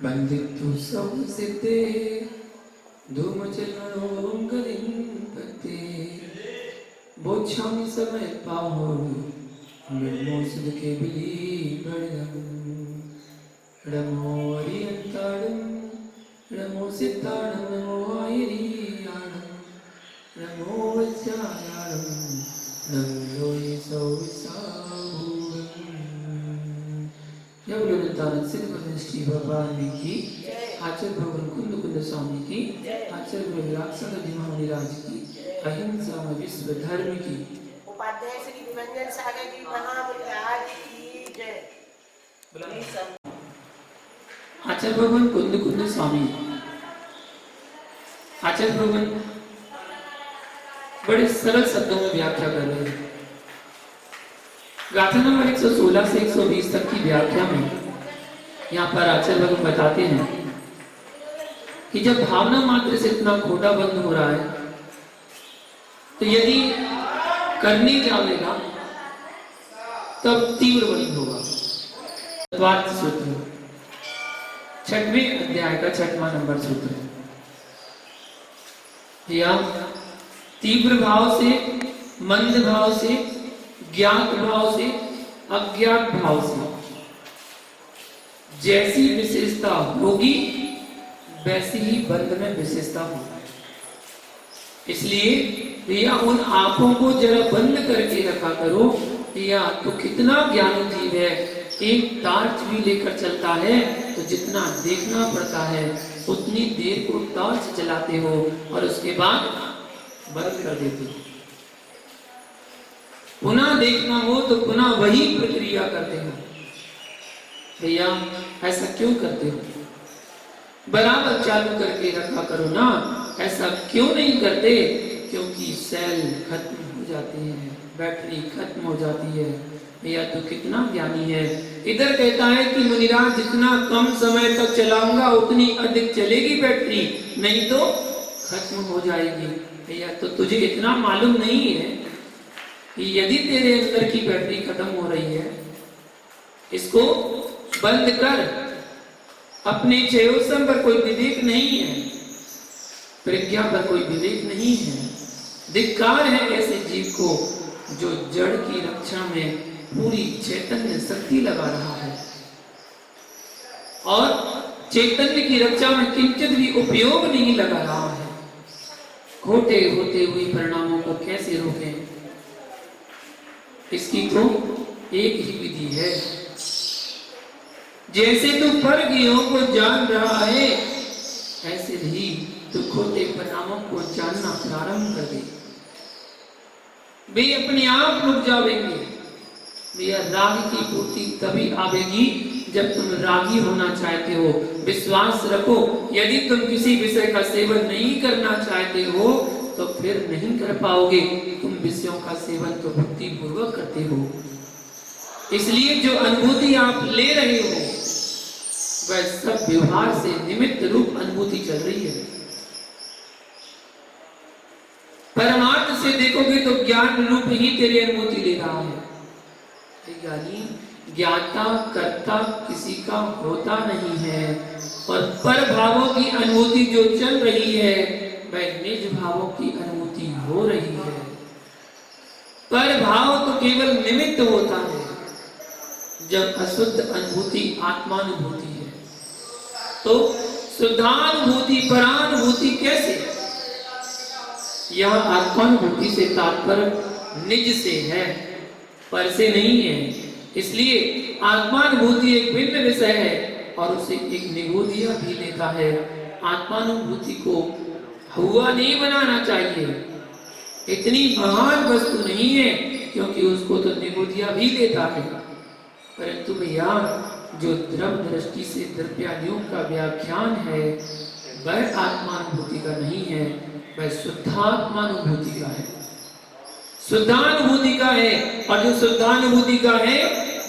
बंदितु संसिते धूमचरणोंगलिंपते बोच्छामि समय पाहो निर्मोसद के बिली बड़दम रमो अरियंताड़म रमो सिताड़म रमो आयरियाड़म रमो वज्रायाड़म रमो येसो सिद्धि भगवान की आचार्य भगवान कुंद कुंद स्वामी की आचार्य विराक्षण महाराज की अहिंसा में विश्व धर्म की उपाध्याय श्री निरंजन सागर जी महाराज की जय। आचार्य भगवान कुंद कुंद स्वामी आचार्य भगवान बड़े सरल शब्दों में व्याख्या कर रहे हैं। गाथा नंबर 116 से 120 तक की व्याख्या में यहाँ पर आचार्य भगवान बताते हैं कि जब भावना मात्र से इतना खोटा बंद हो रहा है तो यदि करने जाएगा तब तीव्र बंद होगा। तत्वार्थ सूत्र 6वें अध्याय का 6वां नंबर सूत्र या तीव्र भाव से, मंद भाव से, ज्ञात भाव से, अज्ञात भाव से जैसी विशेषता होगी वैसी ही बंद में विशेषता होगी। इसलिए भैया उन आंखों को जरा बंद करके रखा करो। भैया तो कितना ज्ञानी जीव है, एक टार्च भी लेकर चलता है तो जितना देखना पड़ता है उतनी देर को टार्च चलाते हो और उसके बाद बंद कर देते हो। पुनः देखना हो तो पुनः वही प्रक्रिया करते हो। भैया ऐसा क्यों करते हो? बराबर चालू करके रखा करो ना। ऐसा क्यों नहीं करते? क्योंकि सेल खत्म हो जाते हैं, बैटरी खत्म हो जाती है। भैया तो कितना ज्ञानी है। इधर कहता है कि मुनिराज जितना कम समय तक चलाऊंगा उतनी अधिक चलेगी बैटरी, नहीं तो खत्म हो जाएगी। भैया तो तुझे इतना मालूम नहीं है कि यदि तेरे अंदर की बैटरी खत्म हो रही है, इसको बंद कर। अपने चेयोसम पर कोई विवेक नहीं है, प्रज्ञा पर कोई विवेक नहीं है। धिक्कार है ऐसे जीव को जो जड़ की रक्षा में पूरी चैतन्य शक्ति लगा रहा है और चैतन्य की रक्षा में किंचित भी उपयोग नहीं लगा रहा है। खोटे होते हुए परिणामों को कैसे रोकें? इसकी तो एक ही विधि है। जैसे तू परगियों को जान रहा है ऐसे ही तू खोटे परिणामों को जानना प्रारंभ कर दे। वे अपने आप रुक जाएंगे। भैया राग की पूर्ति तभी आवेगी जब तुम रागी होना चाहते हो। विश्वास रखो, यदि तुम किसी विषय का सेवन नहीं करना चाहते हो तो फिर नहीं कर पाओगे। तुम विषयों का सेवन तो भक्ति पूर्वक करते हो। इसलिए जो अनुभूति आप ले रहे हो वह सब व्यवहार से निमित्त रूप अनुभूति चल रही है। परमार्थ से देखोगे तो ज्ञान रूप ही तेरी अनुभूति ले रहा है। यानी ज्ञाता कर्ता किसी का होता नहीं है और पर भावों की अनुभूति जो चल रही है वह निज भावों की अनुभूति हो रही है। पर भाव तो केवल निमित्त होता है जब अशुद्ध अनुभूति आत्मानुभूति है। तो शुद्धानुभूति परानुभूति कैसे? यह आत्मानुभूति से तात्पर्य निज से है, पर से नहीं है। इसलिए आत्मानुभूति एक भिन्न विषय है और उसे एक निगोदिया भी लेता है। आत्मानुभूति को हुआ नहीं बनाना चाहिए, इतनी महान वस्तु नहीं है क्योंकि उसको तो निगोदिया भी लेता है। परंतु भैया जो द्रव दृष्टि से द्रव्यादियों का व्याख्यान है वह आत्मानुभूति का नहीं है, वह शुद्धात्मानुभूति का है, शुद्धानुभूति का है। और जो शुद्धानुभूति का है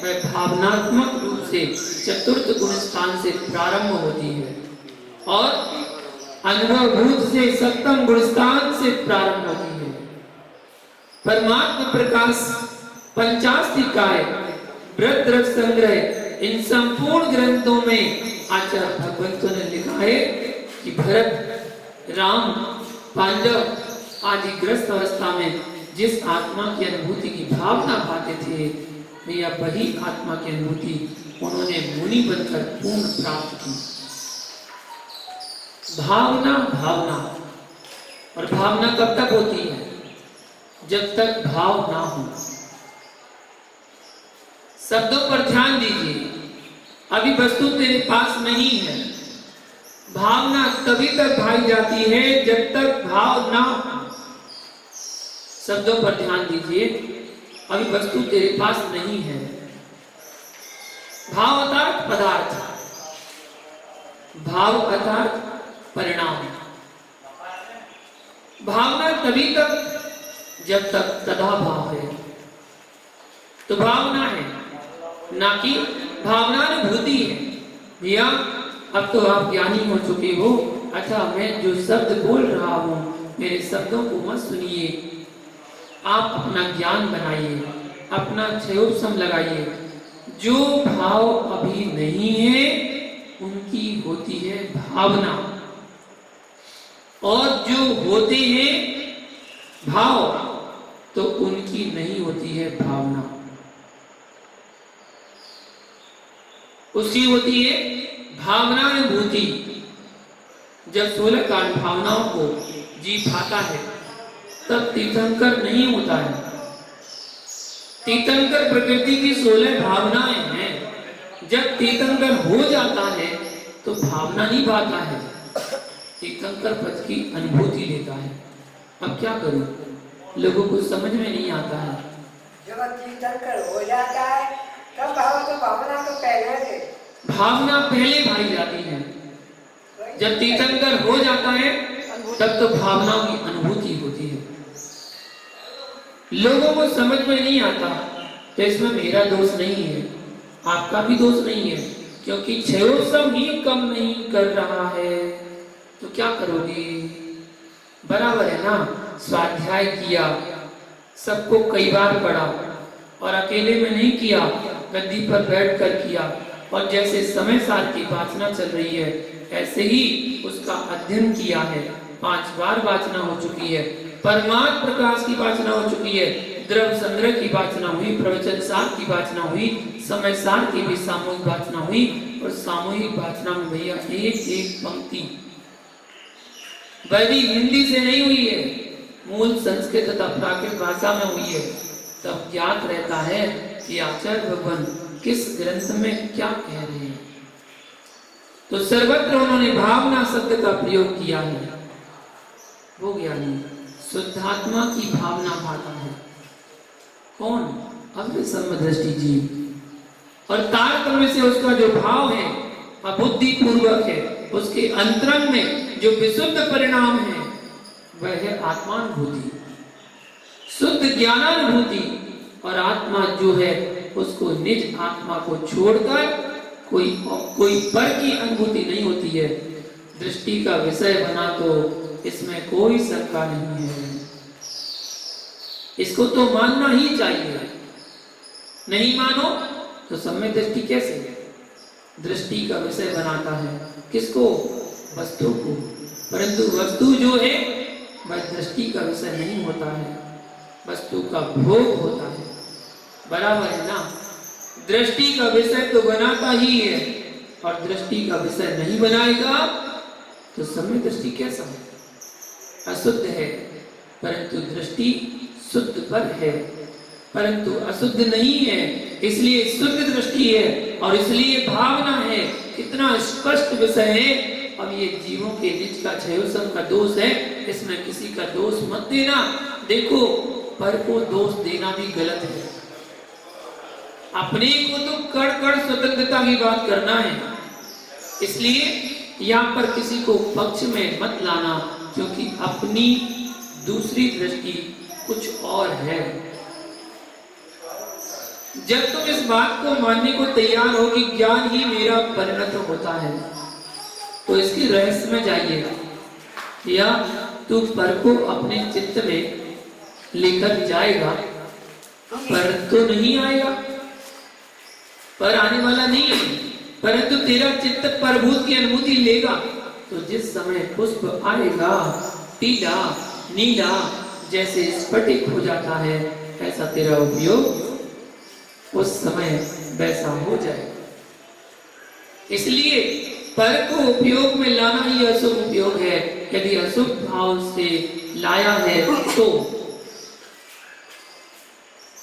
वह भावनात्मक रूप से चतुर्थ गुण स्थान से प्रारंभ होती है और अनुभवभूत से सप्तम गुण स्थान से प्रारंभ होती है। परमात्मा प्रकाश पंचास्तिकाय, वृद्ध संग्रह, इन संपूर्ण ग्रंथों में आचार्य भगवंतों ने लिखा है कि भरत, राम, पांडव आदि ग्रस्त अवस्था में जिस आत्मा की अनुभूति की भावना पाते थे, भैया वही आत्मा की अनुभूति उन्होंने मुनि बनकर पूर्ण प्राप्त की। भावना भावना, और भावना कब तक होती है? जब तक भाव ना हो। शब्दों पर ध्यान दीजिए। अभी वस्तु तेरे पास नहीं है, भावना तभी तक भाई जाती है जब तक भाव ना हो। शब्दों पर ध्यान दीजिए। अभी वस्तु तेरे पास नहीं है। भाव अर्थात पदार्थ, भाव अर्थात परिणाम। भावना तभी तक जब तक तदा भाव है। तो भावना है, ना कि भावनानुभूति है। भैया अब तो आप ज्ञानी हो चुके हो, अच्छा मैं जो शब्द बोल रहा हूं मेरे शब्दों को मत सुनिए, आप अपना ज्ञान बनाइए, अपना क्षयोपशम लगाइए। जो भाव अभी नहीं है उनकी होती है भावना, और जो होते हैं भाव तो उनकी नहीं होती है भावना। उसकी होती है भावनानुभूति। जब 16 काल भावनाओं को जी पाता है तब तीर्थंकर नहीं होता है। तीर्थंकर प्रकृति की 16 भावनाएं हैं। जब तीर्थंकर हो जाता है तो भावना नहीं पाता है, तीर्थंकर पद की अनुभूति लेता है। अब क्या करूं, लोगों को समझ में नहीं आता है। जब तीर्थंकर हो जाता है तब भावना तो पहले से, भावना पहले भाई जाती है। जब तीर्थंकर हो जाता है तब तो भावनाओं की अनुभूति होती है। लोगों को समझ में नहीं आता, तो इसमें मेरा दोष नहीं है, आपका भी दोष नहीं है, क्योंकि क्षयोपशम ही कम नहीं कर रहा है। तो क्या करोगे? बराबर है ना। स्वाध्याय किया, सबको कई बार पढ़ा, और अकेले में नहीं किया, गद्दी पर बैठकर किया, और जैसे समय सार की वाचना चल रही है ऐसे ही उसका अध्ययन किया है। 5 बार वाचना हो चुकी है, परमात्म प्रकाश की वाचना हो चुकी है, द्रव्य संग्रह की वाचना हुई, प्रवचन सार की वाचना हुई, समय सार की भी सामूहिक वाचना हुई, और सामूहिक वाचना में भैया एक एक पंक्ति वह भी हिंदी से नहीं हुई है, मूल संस्कृत तथा प्राकृत भाषा में हुई है। तब ज्ञात रहता है कि आचार्य भगवान किस ग्रंथ में क्या कह रहे हैं। तो सर्वत्र उन्होंने भावना शब्द का प्रयोग किया है। वो ज्ञानी शुद्धात्मा की भावना पाता है। कौन? अग्रसम दृष्टि जीव। और तारतम्य से उसका जो भाव है अबुद्धि पूर्वक है, उसके अंतरंग में जो विशुद्ध परिणाम है वह है आत्मानुभूति, शुद्ध ज्ञानानुभूति। और आत्मा जो है उसको निज आत्मा को छोड़कर कोई पर की अनुभूति नहीं होती है। दृष्टि का विषय बना तो इसमें कोई शंका नहीं है, इसको तो मानना ही चाहिए। नहीं मानो तो सम्यक दृष्टि कैसे? दृष्टि का विषय बनाता है किसको? वस्तु को। परंतु वस्तु जो है वह दृष्टि का विषय नहीं होता है, वस्तु का भोग होता है। बराबर है ना। दृष्टि का विषय तो बनाता ही है, और दृष्टि का विषय नहीं बनाएगा तो सम्यक दृष्टि कैसा है? अशुद्ध है, परंतु दृष्टि शुद्ध पर है, परंतु अशुद्ध नहीं है, इसलिए शुद्ध दृष्टि है, और इसलिए भावना है। कितना स्पष्ट विषय है। अब ये जीवों के निज का क्षयोपशम का दोष है, इसमें किसी का दोष मत देना। देखो, पर को दोष देना भी गलत है। अपने को तो कड़ कड़ स्वतंत्रता की बात करना है, इसलिए यहाँ पर किसी को पक्ष में मत लाना, क्योंकि अपनी दूसरी दृष्टि कुछ और है। जब तुम इस बात को मानने को तैयार हो कि ज्ञान ही मेरा परिणत होता है, तो इसके रहस्य में जाइए। या तू पर को अपने चित्त में लेकर जाएगा, पर तो नहीं आएगा, पर आने वाला नहीं है। परंतु तेरा चित्त प्रभुत की अनुभूति लेगा तो जिस समय पुष्प आएगा पीला नीला जैसे स्फटिक हो जाता है, ऐसा तेरा उपयोग उस समय वैसा हो जाएगा। इसलिए पर को उपयोग में लाना ही अशुभ उपयोग है। यदि अशुभ भाव से लाया है तो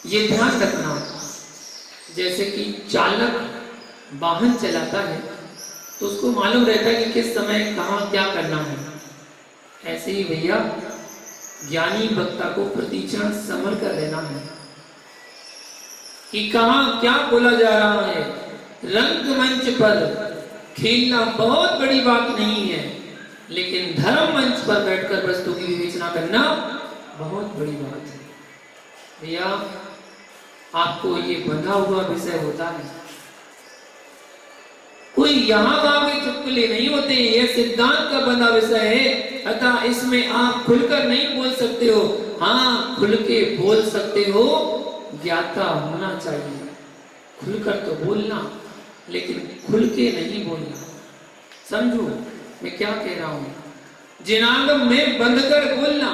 ये ध्यान रखना, जैसे कि चालक वाहन चलाता है तो उसको मालूम रहता है कि किस समय कहाँ क्या करना है। ऐसे ही भैया ज्ञानी वक्ता को प्रतिक्षण संभल कर रहना है कि कहाँ क्या बोला जा रहा है। रंगमंच पर खेलना बहुत बड़ी बात नहीं है, लेकिन धर्म मंच पर बैठकर वस्तु की विवेचना करना बहुत बड़ी बात है। भैया आपको ये बंधा हुआ विषय होता है, कोई यहाँ वहां के चुटकुले नहीं होते, यह सिद्धांत का बंधा विषय है। अतः इसमें आप खुलकर नहीं बोल सकते हो। हाँ, खुल के बोल सकते हो, ज्ञाता होना चाहिए। खुलकर तो बोलना, लेकिन खुल के नहीं बोलना। समझो मैं क्या कह रहा हूं। जिनागम में बंद कर बोलना,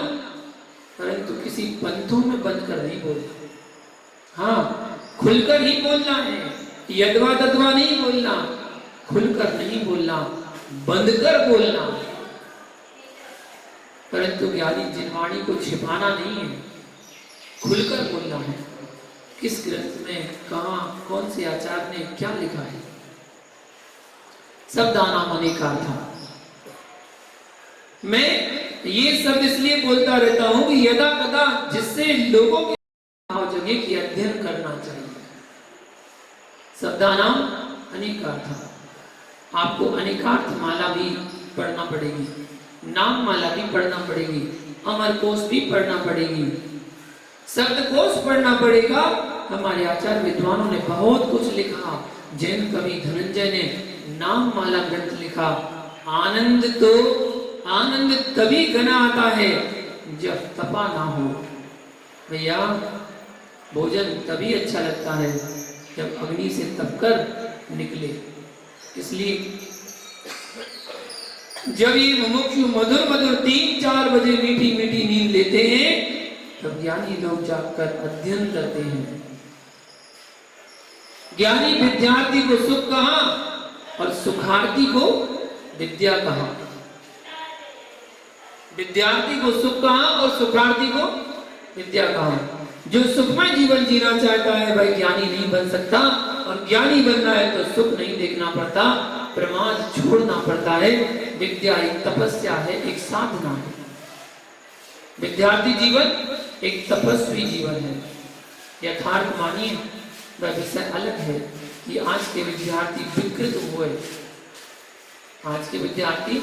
परंतु किसी पंथों में बंद कर नहीं बोलना। हाँ, खुलकर ही बोलना है, यदवा तदवा नहीं बोलना, खुलकर नहीं बोलना, बंद कर बोलना। परंतु ज्ञानी जिनवाणी को छिपाना नहीं है, खुलकर बोलना है। किस ग्रंथ में कहा कौन से आचार्य ने क्या लिखा है, शब्दानाम अनेका था। मैं ये शब्द इसलिए बोलता रहता हूं कि यदा कदा जिससे लोगों के जगह की अध्ययन करना चाहिए। शब्दानाम अनेकार्थ, आपको अनेकार्थ माला भी पढ़ना पड़ेगी, नाम माला भी पढ़ना पड़ेगी, अमर कोश भी पढ़ना पड़ेगी, शब्दकोश पढ़ना पड़ेगा। हमारे आचार्य विद्वानों ने बहुत कुछ लिखा। जैन कवि धनंजय ने नाम माला ग्रंथ लिखा। आनंद तभी घना आता है जब तपा ना हो। भैया भोजन तभी अच्छा लगता है जब अग्नि से तपकर निकले। इसलिए जब ये मुमुक्षु मधुर मधुर 3-4 बजे मीठी मीठी नींद लेते हैं, तब ज्ञानी लोग जागकर अध्ययन करते हैं। ज्ञानी विद्यार्थी को सुख कहा और सुखार्थी को विद्या कहा। विद्यार्थी को सुख कहा और सुखार्थी को विद्या कहा। जो सुखमय जीवन जीना चाहता है वह ज्ञानी नहीं बन सकता, और ज्ञानी बनना है तो सुख नहीं देखना पड़ता, प्रमाद छोड़ना पड़ता है। विद्या एक तपस्या है, एक साधना है। विद्यार्थी जीवन एक तपस्वी जीवन है। यथार्थ मानिए, वह विषय अलग है कि आज के विद्यार्थी विकृत हुए, आज के विद्यार्थी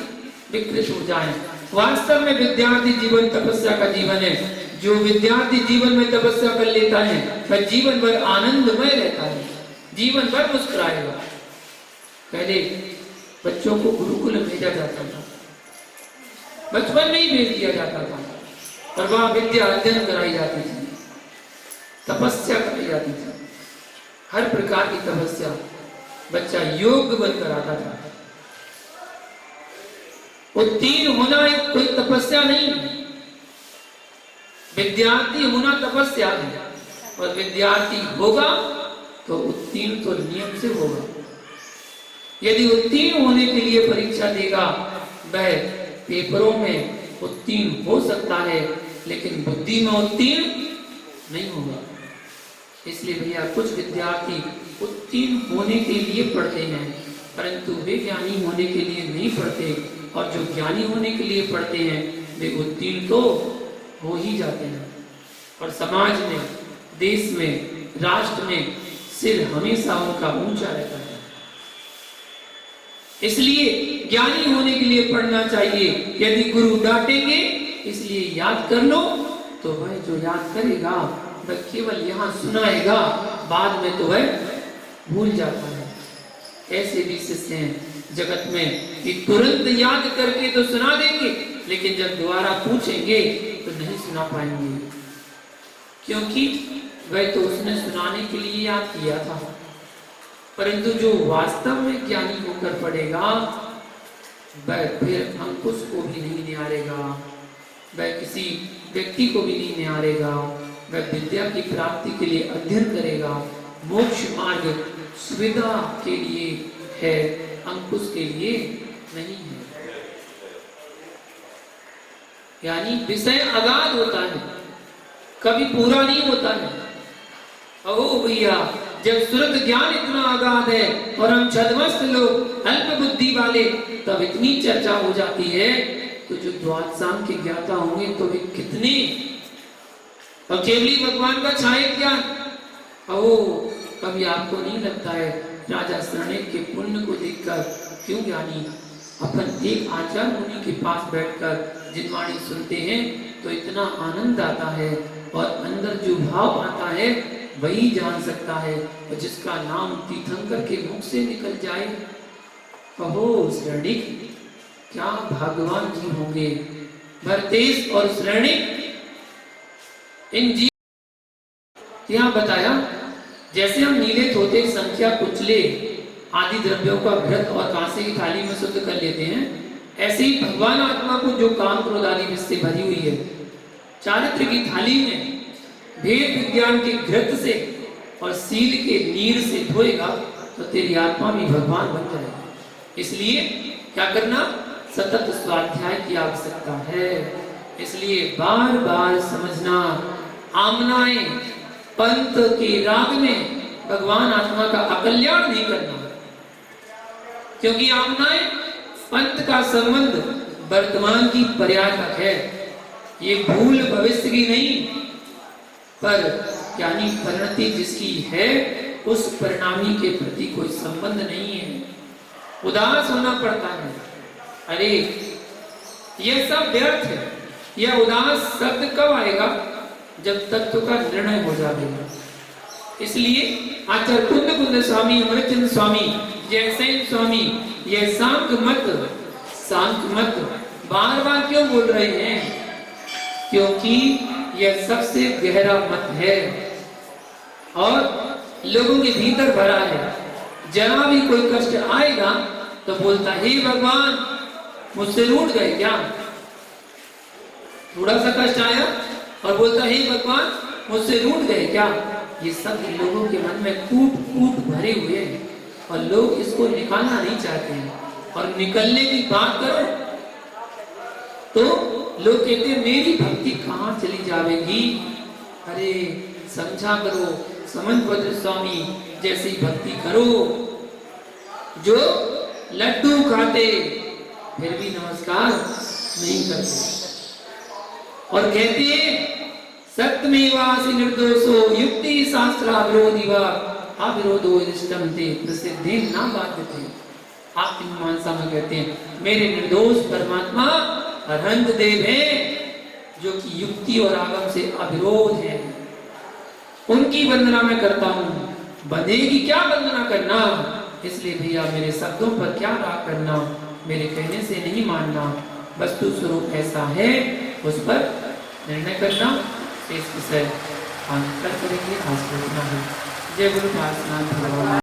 विकृत हो जाएं। वास्तव में विद्यार्थी जीवन तपस्या का जीवन है। जो विद्यार्थी जीवन में तपस्या कर लेता है वह जीवन भर आनंदमय रहता है, जीवन भर मुस्कुराएगा। पहले बच्चों को गुरुकुल भेजा जाता था, बचपन में ही भेज दिया जाता था, और वहां विद्या अध्ययन कराई जाती थी, तपस्या कराई जाती थी, हर प्रकार की तपस्या। बच्चा योग्य बनकर आता था। उत्तीर्ण होना एक कोई तपस्या नहीं, विद्यार्थी होना तपस्या है। और विद्यार्थी होगा तो उत्तीर्ण तो नियम से होगा। यदि उत्तीर्ण होने के लिए परीक्षा देगा, वह पेपरों में उत्तीर्ण हो सकता है, लेकिन बुद्धि में उत्तीर्ण नहीं होगा। इसलिए भैया कुछ विद्यार्थी उत्तीर्ण होने के लिए पढ़ते हैं, परंतु वे ज्ञानी होने के लिए नहीं पढ़ते, और जो ज्ञानी होने के लिए पढ़ते हैं वे उत्तीर्ण तो हो ही जाते हैं, और समाज में, देश में, राष्ट्र में सिर हमेशा उनका ऊंचा रहता है। इसलिए ज्ञानी होने के लिए पढ़ना चाहिए। यदि गुरु डांटेंगे इसलिए याद कर लो, तो वह जो याद करेगा वह केवल यहाँ सुनाएगा, बाद में तो वह भूल जाता है। ऐसे भी शिष्य हैं जगत में कि तुरंत याद करके तो सुना देंगे, लेकिन जब दोबारा पूछेंगे तो नहीं सुना पाएंगे, क्योंकि वह तो उसने सुनाने के लिए याद किया था, परंतु जो वास्तव में ज्ञानी होकर पढ़ेगा वह फिर अंकुश को भी नहीं निहारेगा, वह किसी व्यक्ति को भी नहीं निहारेगा, वह विद्या की प्राप्ति के लिए अध्ययन करेगा। मोक्ष मार्ग सुविधा के लिए है, अंकुश के लिए नहीं है। यानी विषय अगाध होता है, कभी पूरा नहीं होता है। अहो भैया, जब श्रुत ज्ञान इतना अगाध है और हम छद्मस्त लोग अल्प बुद्धि वाले, तब इतनी चर्चा हो जाती है, तो जो द्वादशांग के ज्ञाता होंगे तो वे कितने। और केवली भगवान का छाया ज्ञान। अहो, कभी आपको नहीं लगता है राजा शरणेक के पुण्य को देखकर क्यों ज्ञानी अपन एक आचार्य मुनि के पास बैठकर जिनवाणी सुनते हैं तो इतना आनंद आता है, और अंदर जो भाव आता है वही जान सकता है, और जिसका नाम तीर्थंकर के मुख से निकल जाए, कहो शरणिक क्या भगवान जी होंगे। भरतेश और शरणिक इन जी यहाँ बताया, जैसे हम नीले तोते संख्या कुचले आदि द्रव्यों का घृत और कांसे की थाली में शुद्ध कर लेते हैं, ऐसे ही भगवान आत्मा को जो काम क्रोध आदि विष से भरी हुई है, चारित्र की थाली में भेद विज्ञान के घृत से और सील के नीर से धोएगा तो तेरी आत्मा भी भगवान बन जाएगी। इसलिए क्या करना, सतत स्वाध्याय की आवश्यकता है। इसलिए बार बार समझना, आमनाएं पंथ के राग में भगवान आत्मा का अकल्याण नहीं करना, क्योंकि आमनाएं पंथ का संबंध वर्तमान की पर्यायक है, ये भूल भविष्य की नहीं, पर यानी परिणति जिसकी है उस परिणामी के प्रति कोई संबंध नहीं है, उदास होना पड़ता है। अरे यह सब व्यर्थ है। यह उदास शब्द कब आएगा, जब तत्व का निर्णय हो जाएगा। इसलिए आचार्य कुंद कुंद स्वामी, अमृतचंद्र स्वामी, जयसेन स्वामी यह सांख मत बार बार क्यों बोल रहे हैं, क्योंकि यह सबसे गहरा मत है और लोगों के भीतर भरा है। जरा भी कोई कष्ट आएगा तो बोलता हे भगवान मुझसे रूठ गए क्या, थोड़ा सा कष्ट आया और बोलता हे भगवान मुझसे रूठ गए क्या। ये सब लोगों के मन में कूट कूट भरे हुए हैं और लोग इसको निकालना नहीं चाहते हैं, और निकलने की बात करो तो लोग कहते हैं मेरी भक्ति कहाँ चली जाएगी। अरे समझा करो, समंतभद्र स्वामी जैसी भक्ति करो जो लड्डू खाते फिर भी नमस्कार नहीं करते, और कहते हैं सत्यमेवासि निर्दोषो युक्ति शास्त्राविरोधी वा अविरोधो इष्टम ते प्रसिद्धि ना बाध्यते। आप मीमांसा में कहते हैं मेरे निर्दोष परमात्मा अरहंत देव हैं जो कि युक्ति और आगम से अविरोध है, उनकी वंदना मैं करता हूँ, बंधेगी क्या वंदना करना। इसलिए भैया मेरे शब्दों पर क्या राग करना, मेरे कहने से नहीं मानना, वस्तु स्वरूप ऐसा है उस पर निर्णय करना। इस विषय करेंगे आज है। जय गुरु पार्श्वनाथ भगवान।